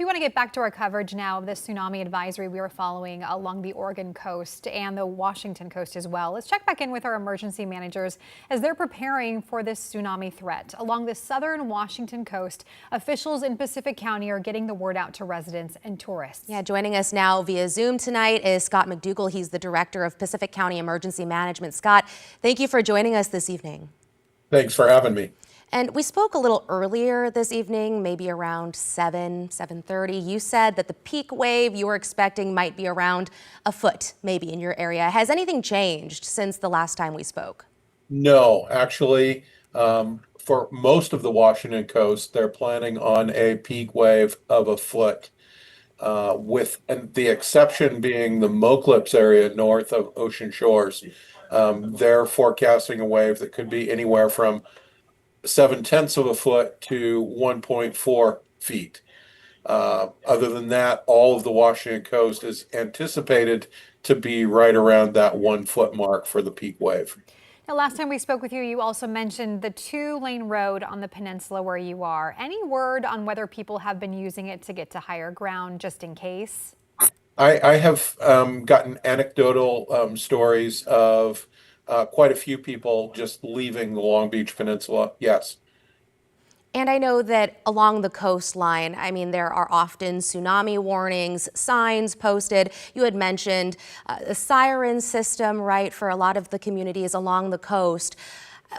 We want to get back to our coverage now of this tsunami advisory we are following along the Oregon coast and the Washington coast as well. Let's check back in with our emergency managers as they're preparing for this tsunami threat. Along the southern Washington coast, officials in Pacific County are getting the word out to residents and tourists. Yeah, joining us now via Zoom tonight is Scott McDougall. He's the director of Pacific County Emergency Management. Scott, thank you for joining us this evening. Thanks for having me. And we spoke a little earlier this evening, maybe around 7:30. You said that the peak wave you were expecting might be around a foot, maybe in your area. Has anything changed since the last time we spoke? No, actually, for most of the Washington coast, they're planning on a peak wave of a foot, and the exception being the Moclips area north of Ocean Shores. They're forecasting a wave that could be anywhere from 0.7 of a foot to 1.4 feet. Other than that, all of the Washington coast is anticipated to be right around that 1 foot mark for the peak wave. Now, last time we spoke with you, you also mentioned the 2-lane road on the peninsula where you are. Any word on whether people have been using it to get to higher ground just in case? I have gotten anecdotal stories of quite a few people just leaving the Long Beach Peninsula. Yes. And I know that along the coastline, I mean, there are often tsunami warnings, signs posted. You had mentioned a siren system, right, for a lot of the communities along the coast.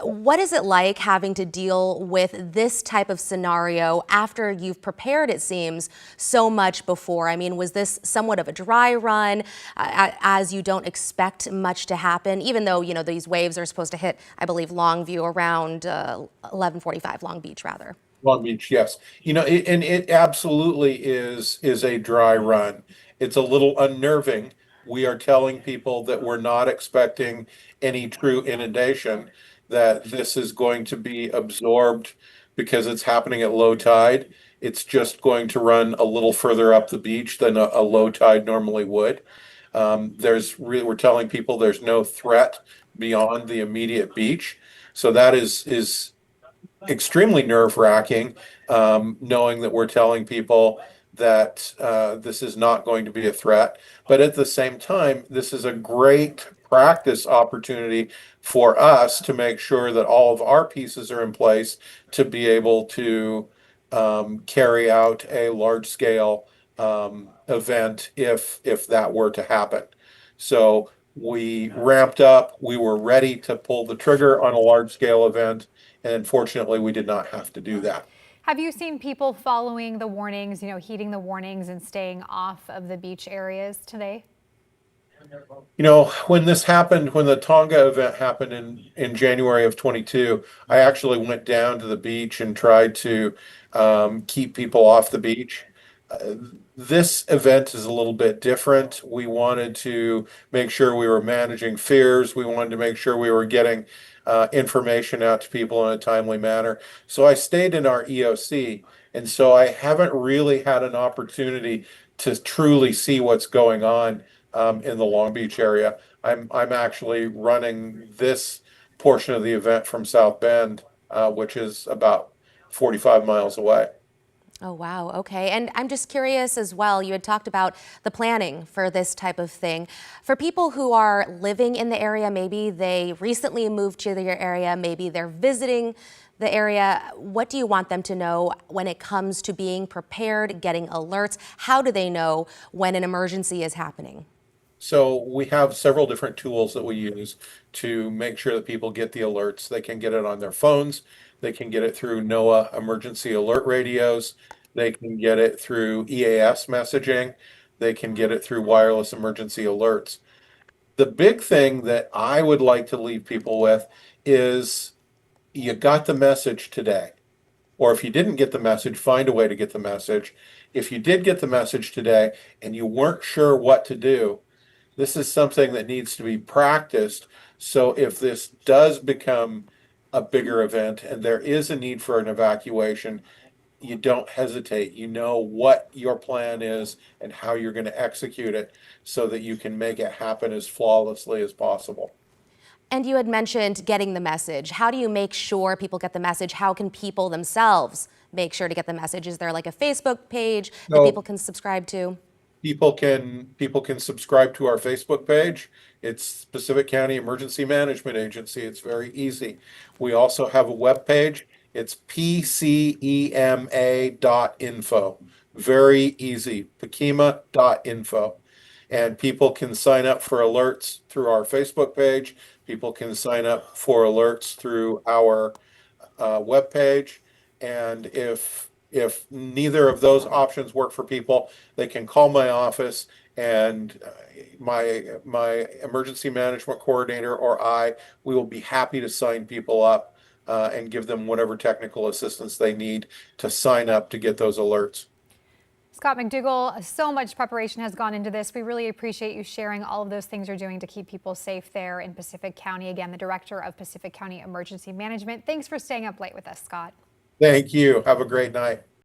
What is it like having to deal with this type of scenario after you've prepared, it seems, so much before? I mean, was this somewhat of a dry run as you don't expect much to happen, even though, you know, these waves are supposed to hit, I believe, Longview around 11:45, Long Beach, rather. Long Beach, yes. You know, and it absolutely is a dry run. It's a little unnerving. We are telling people that we're not expecting any true inundation, that this is going to be absorbed because it's happening at low tide. It's just going to run a little further up the beach than a low tide normally would. We're telling people there's no threat beyond the immediate beach. So that is extremely nerve-wracking, knowing that we're telling people that this is not going to be a threat. But at the same time, this is a great practice opportunity for us to make sure that all of our pieces are in place to be able to carry out a large-scale event if that were to happen. So we ramped up. We were ready to pull the trigger on a large-scale event, and unfortunately, we did not have to do that. Have you seen people following the warnings, heeding the warnings and staying off of the beach areas today? You know, when this happened, when the Tonga event happened in January of 22, I actually went down to the beach and tried to keep people off the beach. This event is a little bit different. We wanted to make sure we were managing fears. We wanted to make sure we were getting information out to people in a timely manner. So I stayed in our EOC, and so I haven't really had an opportunity to truly see what's going on in the Long Beach area. I'm actually running this portion of the event from South Bend, which is about 45 miles away. Oh, wow. Okay. And I'm just curious as well, you had talked about the planning for this type of thing. For people who are living in the area, maybe they recently moved to your area, maybe they're visiting the area, what do you want them to know when it comes to being prepared, getting alerts? How do they know when an emergency is happening? So we have several different tools that we use to make sure that people get the alerts. They can get it on their phones. They can get it through NOAA emergency alert radios. They can get it through EAS messaging. They can get it through wireless emergency alerts. The big thing that I would like to leave people with is you got the message today. Or if you didn't get the message, find a way to get the message. If you did get the message today and you weren't sure what to do, this is something that needs to be practiced. So if this does become a bigger event and there is a need for an evacuation, you don't hesitate. You know what your plan is and how you're going to execute it so that you can make it happen as flawlessly as possible. And you had mentioned getting the message. How do you make sure people get the message? How can people themselves make sure to get the message? Is there like a Facebook page that So people can subscribe to? people can subscribe to our Facebook page. It's Pacific County Emergency Management Agency. It's very easy. We also have a web page. It's pcema.info. Very easy. Pekema.info. And people can sign up for alerts through our Facebook page. People can sign up for alerts through our webpage. And if neither of those options work for people, they can call my office, and my emergency management coordinator or we will be happy to sign people up and give them whatever technical assistance they need to sign up to get those alerts. Scott McDougall, so much preparation has gone into this. We really appreciate you sharing all of those things you're doing to keep people safe there in Pacific County. Again, the Director of Pacific County Emergency Management. Thanks for staying up late with us, Scott. Thank you. Have a great night.